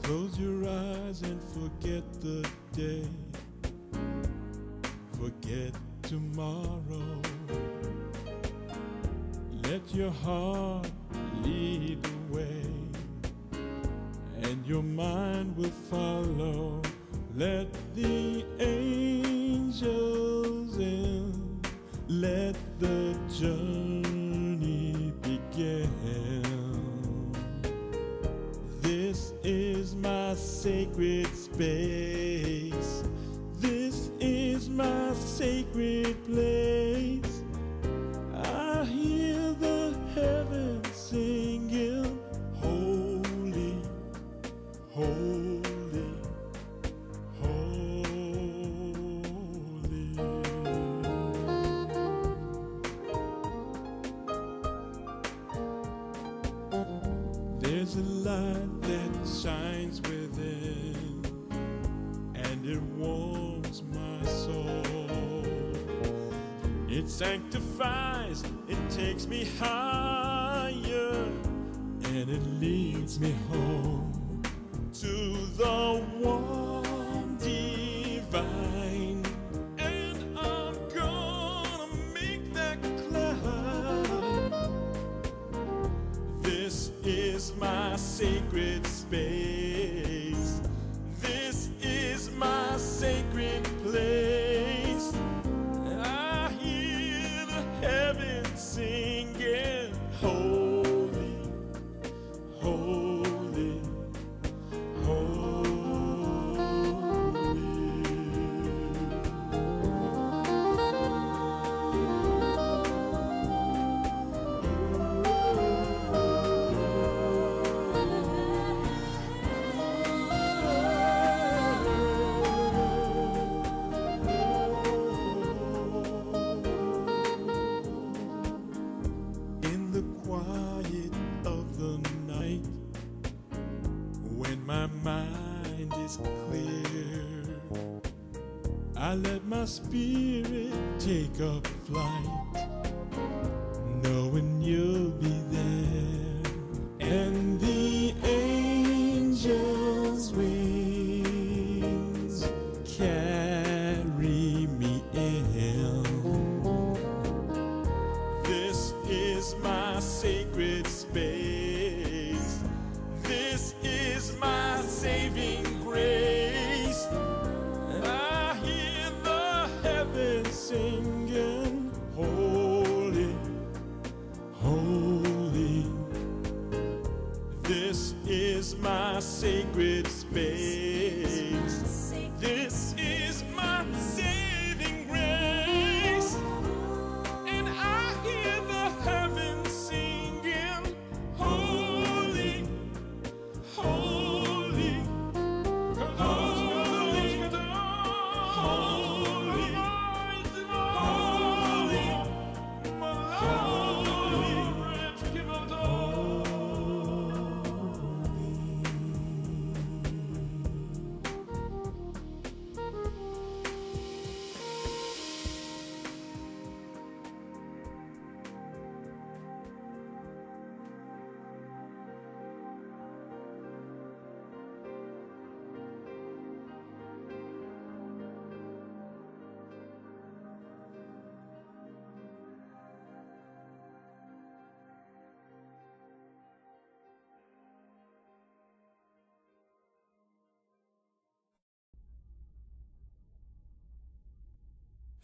Close your eyes and forget the day. Forget tomorrow. Let your heart lead the way, and your mind will follow. Let the angels in. Let the journey begin. This is my sacred space. This is my sacred place. I hear the heavens singing, holy, holy, holy. There's a light that shines within, and it warms my soul. It sanctifies, it takes me higher, and it leads me home to the one divine. And I'm gonna make that climb. This is my sacred space. This is my sacred place. I hear the heavens singing, holy, holy, holy. In the quiet of the night, when my mind is clear, I let my spirit take up flight, knowing you'll be there. And the angels' wings carry me in. This is my sacred space. This is my saving grace. I hear the heavens singing, holy, holy.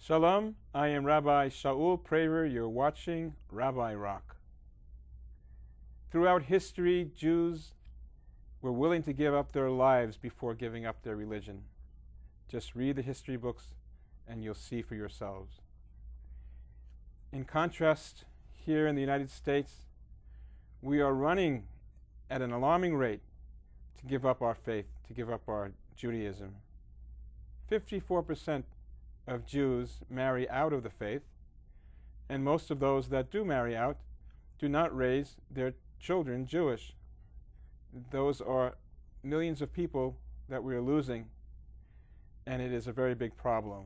Shalom, I am Rabbi Shaul Praver. You're watching Rabbi Rock. Throughout history, Jews were willing to give up their lives before giving up their religion. Just read the history books and you'll see for yourselves. In contrast, here in the United States, we are running at an alarming rate to give up our faith, to give up our Judaism. 54% of Jews marry out of the faith, and most of those that do marry out do not raise their children Jewish. Those are millions of people that we are losing, and it is a very big problem.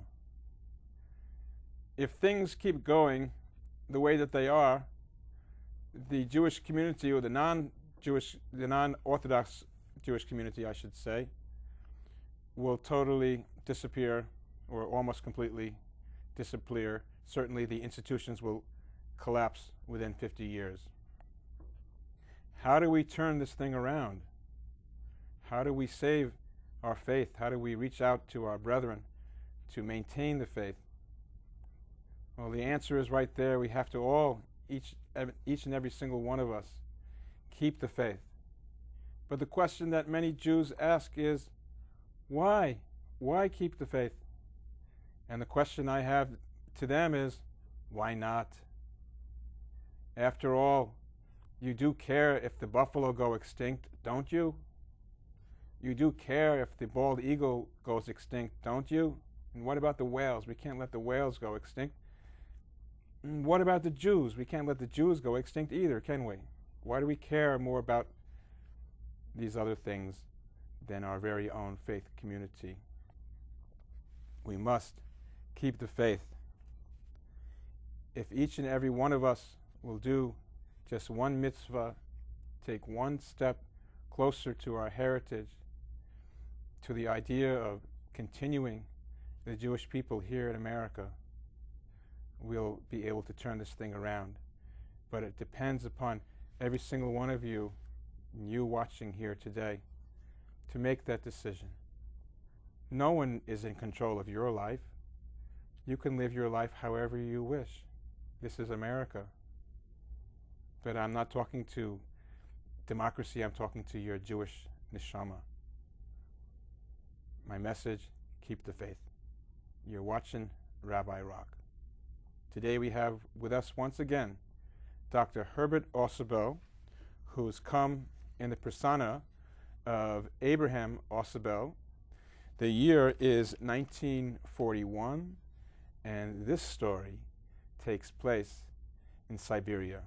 If things keep going the way that they are, the Jewish community, or the non-Orthodox Jewish community, I should say, will totally disappear, or almost completely disappear. Certainly the institutions will collapse within 50 years. How do we turn this thing around? How do we save our faith? How do we reach out to our brethren to maintain the faith? Well, the answer is right there. We have to all, each and every single one of us, keep the faith. But the question that many Jews ask is, why? Why keep the faith? And the question I have to them is, why not? After all, you do care if the buffalo go extinct, don't you? You do care if the bald eagle goes extinct, don't you? And what about the whales? We can't let the whales go extinct. And what about the Jews? We can't let the Jews go extinct either, can we? Why do we care more about these other things than our very own faith community? We must keep the faith. If each and every one of us will do just one mitzvah, take one step closer to our heritage, to the idea of continuing the Jewish people here in America, we'll be able to turn this thing around. But it depends upon every single one of you, you watching here today, to make that decision. No one is in control of your life. You can live your life however you wish. This is America. But I'm not talking to democracy, I'm talking to your Jewish neshama. My message, keep the faith. You're watching Rabbi Rock. Today we have with us once again Dr. Herbert Ausubel, who's come in the persona of Abraham Ausubel. The year is 1941, and this story takes place in Siberia.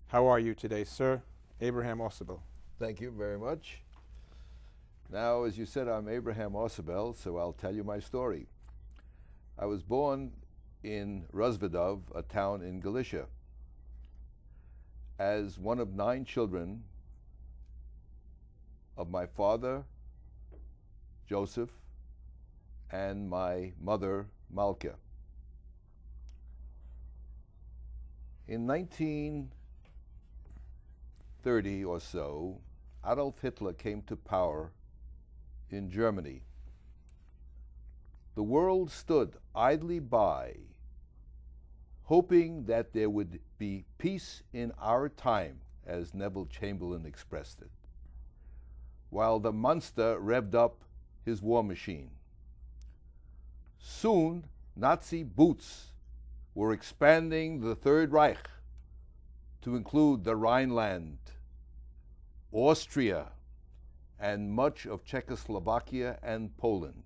How are you today, sir? Abraham Ausubel. Thank you very much. Now, as you said, I'm Abraham Ausubel, so I'll tell you my story. I was born in Rozvadov, a town in Galicia, as one of 9 children of my father, Joseph, and my mother, Malka. In 1930 or so, Adolf Hitler came to power in Germany. The world stood idly by, hoping that there would be peace in our time, as Neville Chamberlain expressed it, while the monster revved up his war machine. Soon, Nazi boots were expanding the Third Reich to include the Rhineland, Austria, and much of Czechoslovakia and Poland.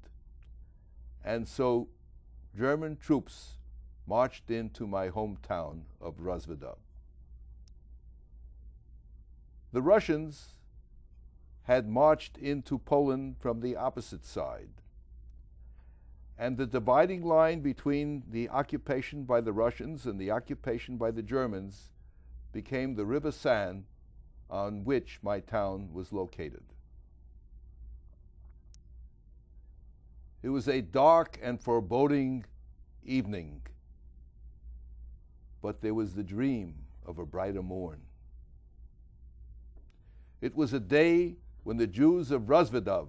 And so German troops marched into my hometown of Rozvadov. The Russians had marched into Poland from the opposite side, and the dividing line between the occupation by the Russians and the occupation by the Germans became the River San, on which my town was located. It was a dark and foreboding evening, but there was the dream of a brighter morn. It was a day when the Jews of Rozvadov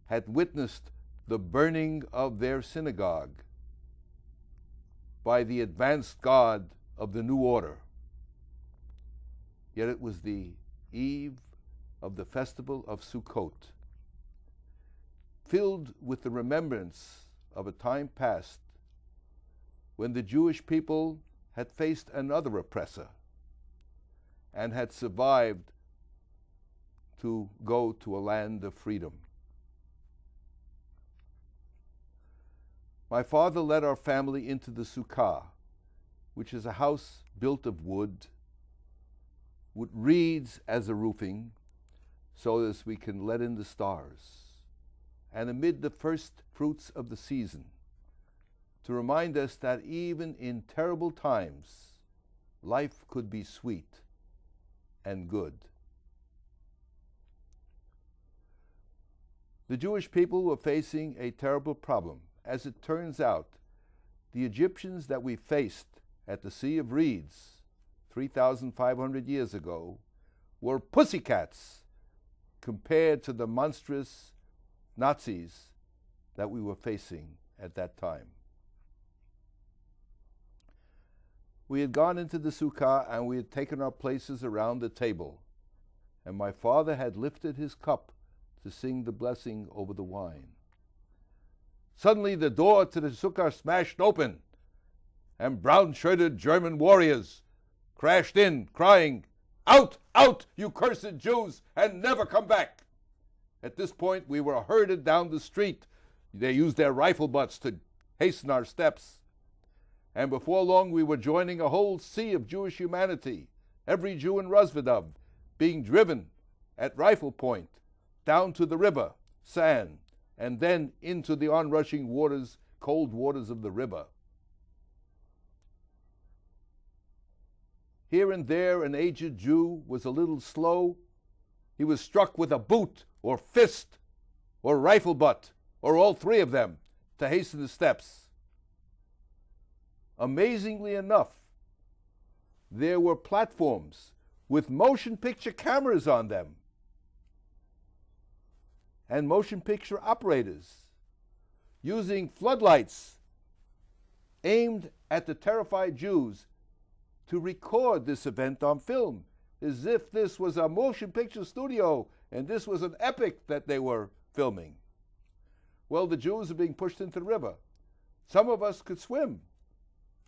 had witnessed the burning of their synagogue by the advanced guard of the new order. Yet it was the eve of the festival of Sukkot, filled with the remembrance of a time past when the Jewish people had faced another oppressor and had survived to go to a land of freedom. My father led our family into the sukkah, which is a house built of wood, with reeds as a roofing, so as we can let in the stars, and amid the first fruits of the season, to remind us that even in terrible times, life could be sweet and good. The Jewish people were facing a terrible problem. As it turns out, the Egyptians that we faced at the Sea of Reeds 3,500 years ago were pussycats compared to the monstrous Nazis that we were facing at that time. We had gone into the sukkah and we had taken our places around the table, and my father had lifted his cup to sing the blessing over the wine. Suddenly the door to the sukkah smashed open, and brown-shirted German warriors crashed in, crying, "Out, out, you cursed Jews, and never come back!" At this point, we were herded down the street. They used their rifle butts to hasten our steps. And before long, we were joining a whole sea of Jewish humanity, every Jew in Rosvedov, being driven at rifle point down to the river, San, and then into the onrushing waters, cold waters of the river. Here and there, an aged Jew was a little slow. He was struck with a boot or fist or rifle butt, or all three of them, to hasten the steps. Amazingly enough, there were platforms with motion picture cameras on them and motion picture operators using floodlights aimed at the terrified Jews to record this event on film, as if this was a motion picture studio and this was an epic that they were filming. Well, the Jews are being pushed into the river. Some of us could swim.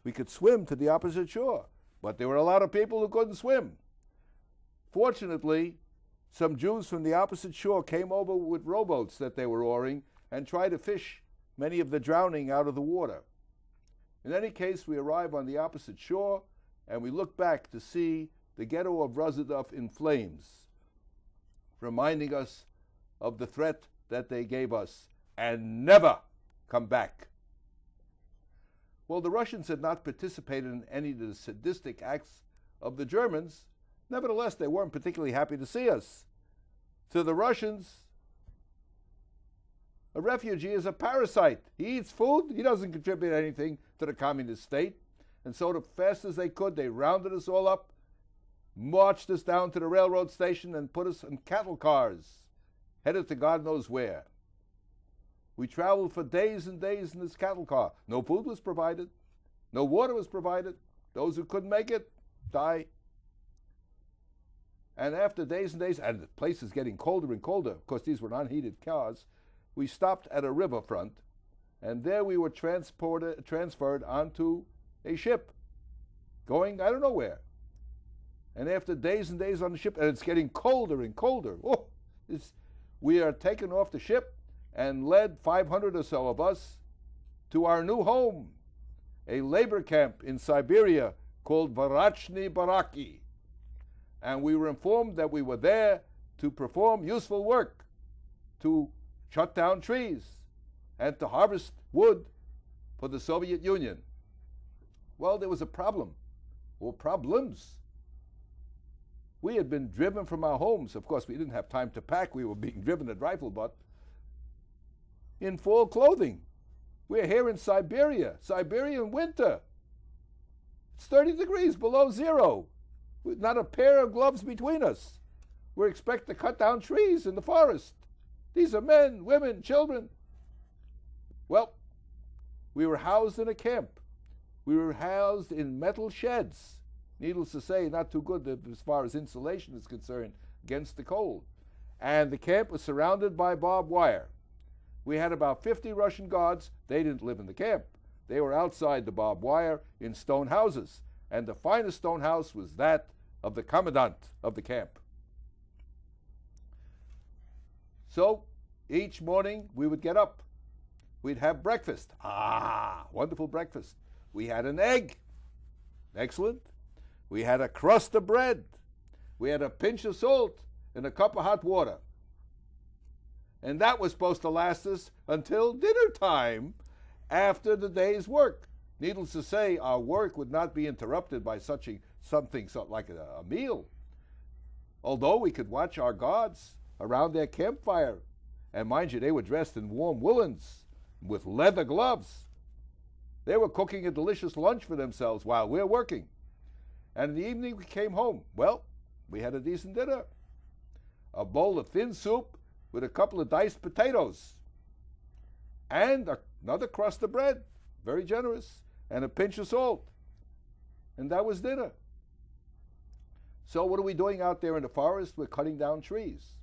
We could swim to the opposite shore, but there were a lot of people who couldn't swim. Fortunately, some Jews from the opposite shore came over with rowboats that they were oaring and tried to fish many of the drowning out of the water. In any case, we arrive on the opposite shore and we look back to see the ghetto of Rosvedov in flames, reminding us of the threat that they gave us, and never come back. Well, the Russians had not participated in any of the sadistic acts of the Germans. Nevertheless, they weren't particularly happy to see us. To the Russians, a refugee is a parasite. He eats food. He doesn't contribute anything to the communist state. And so, as fast as they could, they rounded us all up, marched us down to the railroad station, and put us in cattle cars, headed to God knows where. We traveled for days and days in this cattle car. No food was provided. No water was provided. Those who couldn't make it, die. And after days and days, and the place is getting colder and colder, of course these were unheated cars, we stopped at a riverfront, and there we were transferred onto a ship, going I don't know where. And after days and days on the ship, and it's getting colder and colder, we are taken off the ship and led 500 or so of us to our new home, a labor camp in Siberia called Varachny Baraki. And we were informed that we were there to perform useful work, to cut down trees and to harvest wood for the Soviet Union. Well, there was a problem, or problems. We had been driven from our homes. Of course, we didn't have time to pack. We were being driven at rifle butt in fall clothing. We're here in Siberia, Siberian winter. It's 30 degrees below zero, with not a pair of gloves between us. We're expected to cut down trees in the forest. These are men, women, children. Well, we were housed in a camp We were housed in metal sheds. Needless to say, not too good as far as insulation is concerned against the cold. And the camp was surrounded by barbed wire. We had about 50 Russian guards. They didn't live in the camp. They were outside the barbed wire in stone houses. And the finest stone house was that of the commandant of the camp. So each morning we would get up. We'd have breakfast. Wonderful breakfast. We had an egg. Excellent. We had a crust of bread. We had a pinch of salt and a cup of hot water. And that was supposed to last us until dinner time after the day's work. Needless to say, our work would not be interrupted by something like a meal. Although we could watch our guards around their campfire. And mind you, they were dressed in warm woolens with leather gloves. They were cooking a delicious lunch for themselves while we were working. And in the evening we came home. Well, we had a decent dinner. A bowl of thin soup with a couple of diced potatoes. And another crust of bread, very generous, and a pinch of salt. And that was dinner. So what are we doing out there in the forest? We're cutting down trees.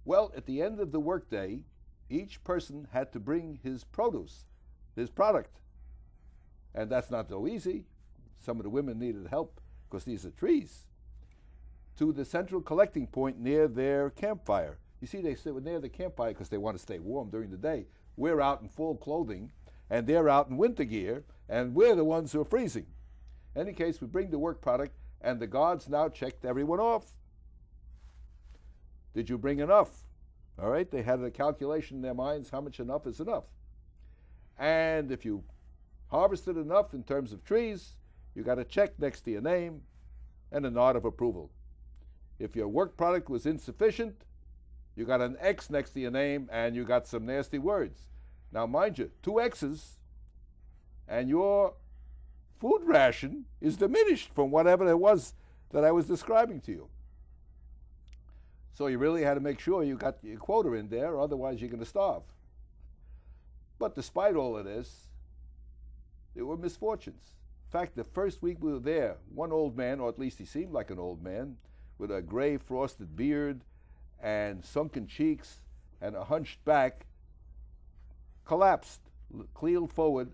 Well, at the end of the workday, each person had to bring his produce, his product. And that's not so easy. Some of the women needed help because these are trees. To the central collecting point near their campfire. You see, they sit near the campfire because they want to stay warm during the day. We're out in full clothing, and they're out in winter gear, and we're the ones who are freezing. In any case, we bring the work product, and the guards now checked everyone off. Did you bring enough? All right, they had a calculation in their minds how much enough is enough. And if you harvested enough in terms of trees, you got a check next to your name and a nod of approval. If your work product was insufficient, you got an X next to your name and you got some nasty words. Now mind you, 2 X's and your food ration is diminished from whatever it was that I was describing to you. So you really had to make sure you got your quota in there, otherwise you're going to starve. But despite all of this, there were misfortunes. In fact, the first week we were there, one old man, or at least he seemed like an old man, with a gray frosted beard and sunken cheeks and a hunched back, collapsed, keeled forward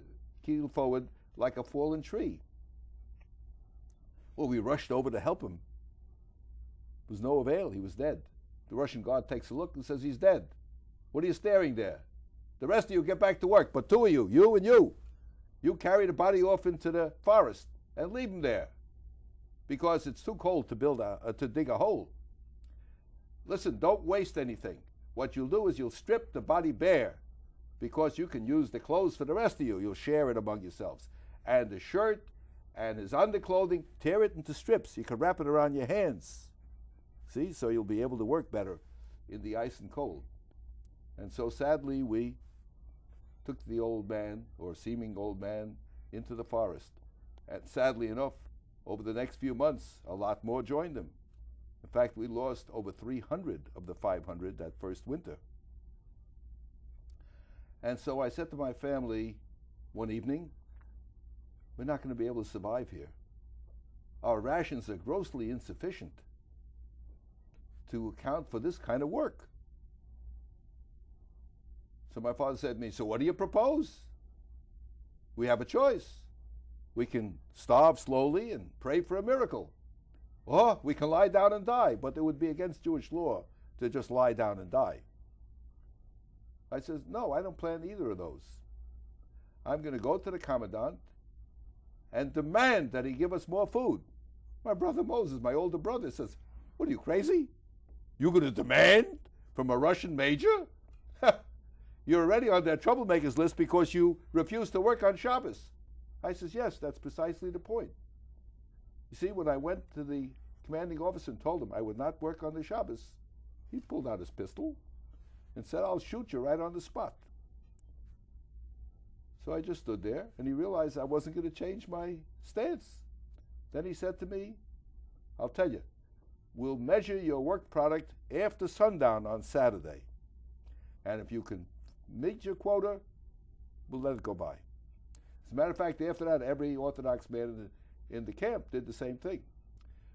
like a fallen tree. Well, we rushed over to help him. It was no avail. He was dead. The Russian guard takes a look and says, he's dead. What are you staring there? The rest of you get back to work, but 2 of you, you and you carry the body off into the forest and leave him there because it's too cold to dig a hole. Listen, don't waste anything. What you'll do is you'll strip the body bare because you can use the clothes for the rest of you. You'll share it among yourselves. And the shirt and his underclothing, tear it into strips. You can wrap it around your hands. See, so you'll be able to work better in the ice and cold. And so sadly, we took the old man, or seeming old man, into the forest. And sadly enough, over the next few months, a lot more joined him. In fact, we lost over 300 of the 500 that first winter. And so I said to my family one evening, we're not going to be able to survive here. Our rations are grossly insufficient to account for this kind of work. So my father said to me, so what do you propose? We have a choice. We can starve slowly and pray for a miracle. Or we can lie down and die, but it would be against Jewish law to just lie down and die. I said, no, I don't plan either of those. I'm going to go to the commandant and demand that he give us more food. My brother Moses, my older brother, says, what are you, crazy? You're going to demand from a Russian major? You're already on their troublemakers list because you refuse to work on Shabbos. I says, yes, that's precisely the point. You see, when I went to the commanding officer and told him I would not work on the Shabbos, he pulled out his pistol and said, I'll shoot you right on the spot. So I just stood there, and he realized I wasn't going to change my stance. Then he said to me, I'll tell you, we'll measure your work product after sundown on Saturday. And if you can meet your quota, we'll let it go by. As a matter of fact, after that, every Orthodox man in the camp did the same thing.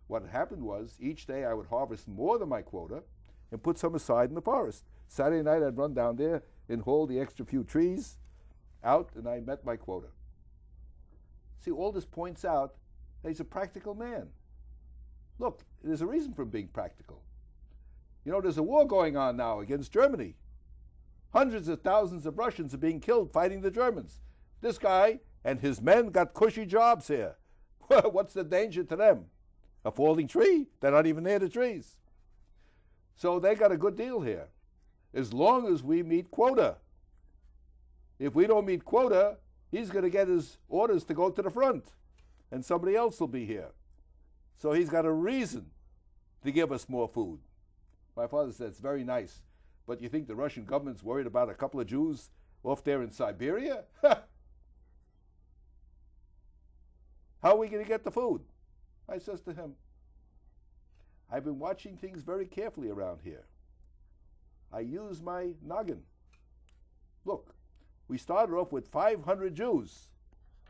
What happened was, each day I would harvest more than my quota and put some aside in the forest. Saturday night I'd run down there and haul the extra few trees out, and I met my quota. See, all this points out that he's a practical man. Look, there's a reason for him being practical. You know, there's a war going on now against Germany. Hundreds of thousands of Russians are being killed fighting the Germans. This guy and his men got cushy jobs here. What's the danger to them? A falling tree? They're not even near the trees. So they got a good deal here, as long as we meet quota. If we don't meet quota, he's going to get his orders to go to the front, and somebody else will be here. So he's got a reason to give us more food. My father said, it's very nice, but you think the Russian government's worried about a couple of Jews off there in Siberia? How are we going to get the food? I says to him, I've been watching things very carefully around here. I use my noggin. Look, we started off with 500 Jews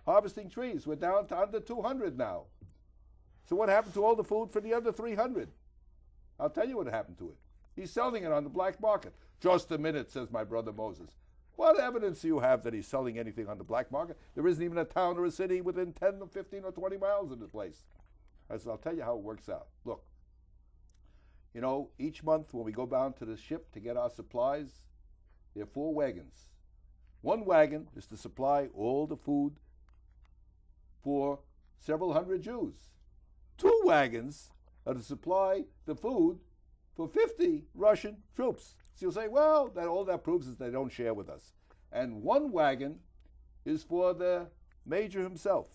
harvesting trees. We're down to under 200 now. So what happened to all the food for the other 300? I'll tell you what happened to it. He's selling it on the black market. Just a minute, says my brother Moses. What evidence do you have that he's selling anything on the black market? There isn't even a town or a city within 10 or 15 or 20 miles of this place. I said, I'll tell you how it works out. Look, you know, each month when we go down to the ship to get our supplies, there are 4 wagons. One wagon is to supply all the food for several hundred Jews. 2 wagons are to supply the food for 50 Russian troops. So you'll say, well, all that proves is they don't share with us. And 1 wagon is for the major himself.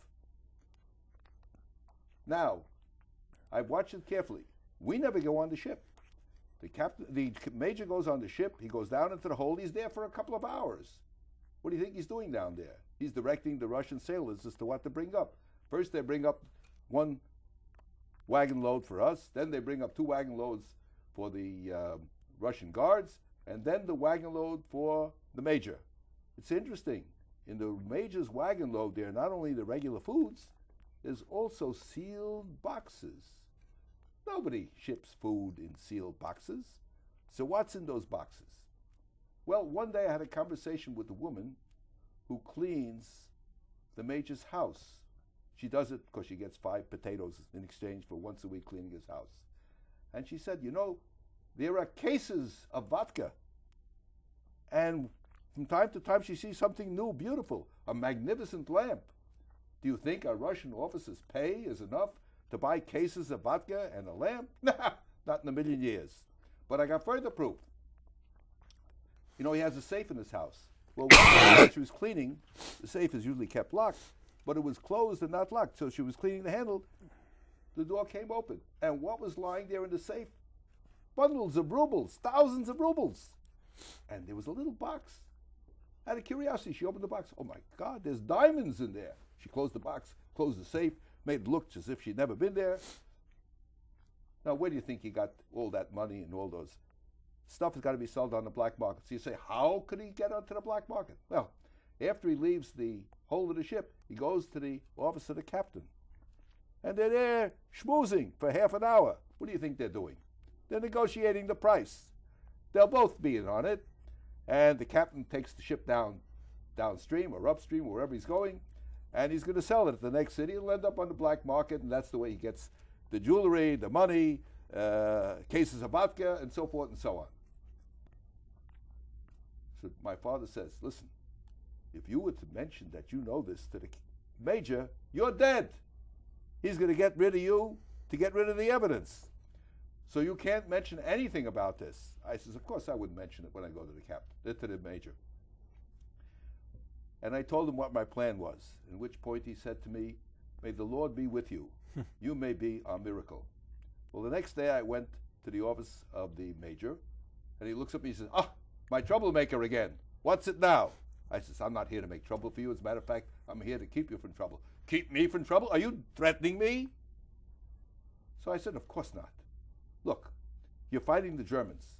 Now, I've watched it carefully. We never go on the ship. The major goes on the ship. He goes down into the hold. He's there for a couple of hours. What do you think he's doing down there? He's directing the Russian sailors as to what to bring up. First, they bring up 1 wagon load for us. Then they bring up 2 wagon loads for the Russian guards, and then the wagon load for the major. It's interesting. In the major's wagon load there, not only the regular foods, there's also sealed boxes. Nobody ships food in sealed boxes. So what's in those boxes? Well, one day I had a conversation with a woman who cleans the major's house. She does it because she gets 5 potatoes in exchange for once a week cleaning his house. And she said, you know, there are cases of vodka. And from time to time she sees something new, beautiful, a magnificent lamp. Do you think our Russian officers' pay is enough to buy cases of vodka and a lamp? Nah, not in a million years. But I got further proof. You know, he has a safe in his house. Well, when she was cleaning, the safe is usually kept locked, but it was closed and not locked. So she was cleaning the handle, the door came open. And what was lying there in the safe? Bundles of rubles, thousands of rubles. And there was a little box. Out of curiosity, she opened the box. Oh my God, there's diamonds in there. She closed the box, closed the safe, made it look as if she'd never been there. Now, where do you think he got all that money and all those? Stuff has got to be sold on the black market. So you say, how could he get onto the black market? Well, after he leaves the hold of the ship, he goes to the office of the captain. And they're there schmoozing for half an hour. What do you think they're doing? They're negotiating the price. They'll both be in on it. And the captain takes the ship downstream or upstream, wherever he's going, and he's going to sell it at the next city. It'll end up on the black market, and that's the way he gets the jewelry, the money, cases of vodka, and so forth and so on. So my father says, listen, if you were to mention that you know this to the major, you're dead. He's going to get rid of you to get rid of the evidence. So you can't mention anything about this. I says, of course I wouldn't mention it when I go to the captain, to the major. And I told him what my plan was, at which point he said to me, may the Lord be with you. You may be our miracle. Well, the next day I went to the office of the major, and he looks at me and says, ah, my troublemaker again. What's it now? I says, I'm not here to make trouble for you. As a matter of fact, I'm here to keep you from trouble. Keep me from trouble? Are you threatening me? So I said, of course not. Look, you're fighting the Germans,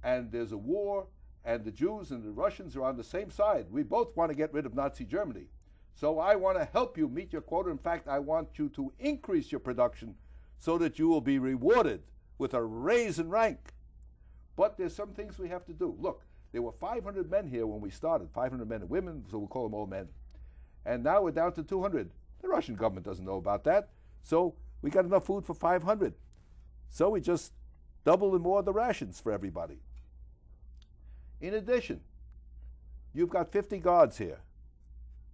and there's a war, and the Jews and the Russians are on the same side. We both want to get rid of Nazi Germany. So I want to help you meet your quota. In fact, I want you to increase your production so that you will be rewarded with a raise in rank. But there's some things we have to do. Look, there were 500 men here when we started, 500 men and women, so we'll call them all men. And now we're down to 200. The Russian government doesn't know about that. So we got enough food for 500. So we just double and more the rations for everybody. In addition, you've got 50 guards here.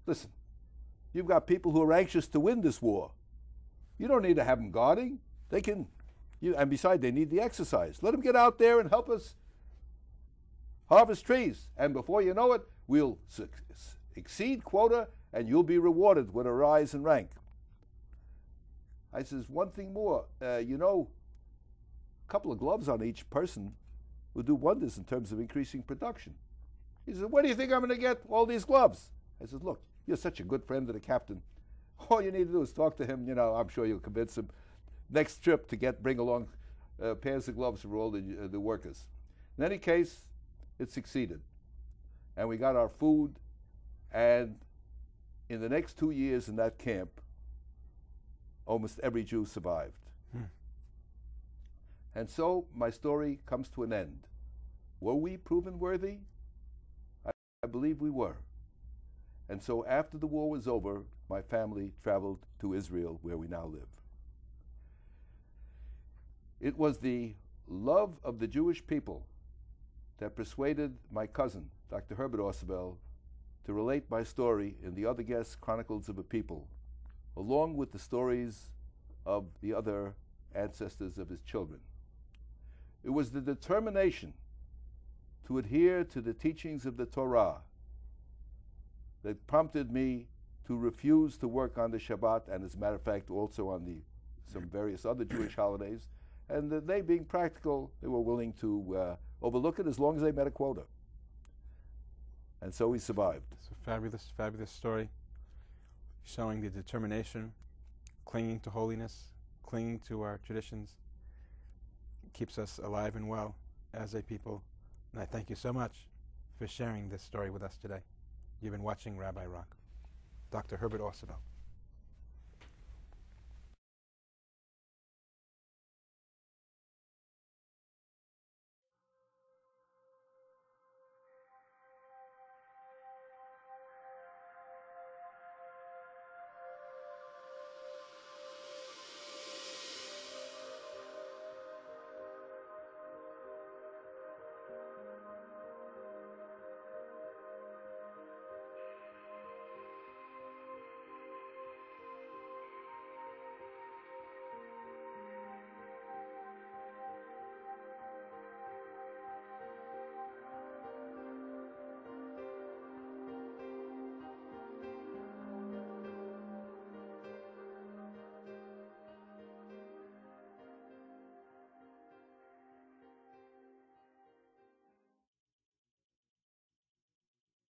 Listen, you've got people who are anxious to win this war. You don't need to have them guarding. They can, and besides, they need the exercise. Let them get out there and help us harvest trees. And before you know it, we'll exceed quota and you'll be rewarded with a rise in rank. I says, one thing more, you know, a couple of gloves on each person will do wonders in terms of increasing production. He says, where do you think I'm going to get all these gloves? I says, look, you're such a good friend of the captain. All you need to do is talk to him. You know, I'm sure you'll convince him. Next trip to bring along pairs of gloves for all the workers. In any case, it succeeded. And we got our food, and in the next 2 years in that camp, almost every Jew survived. And so my story comes to an end. Were we proven worthy? I believe we were. And so after the war was over, my family traveled to Israel, where we now live. It was the love of the Jewish people that persuaded my cousin, Dr. Herbert Ausubel, to relate my story in the Other Guests Chronicles of a People, along with the stories of the other ancestors of his children. It was the determination to adhere to the teachings of the Torah that prompted me to refuse to work on the Shabbat, and as a matter of fact also on some various other Jewish holidays, and they being practical, they were willing to overlook it as long as they met a quota. And so we survived. It's a fabulous, fabulous story, showing the determination, clinging to holiness, clinging to our traditions, keeps us alive and well as a people. And I thank you so much for sharing this story with us today. You've been watching Rabbi Rock. Dr. Herbert Ausubel.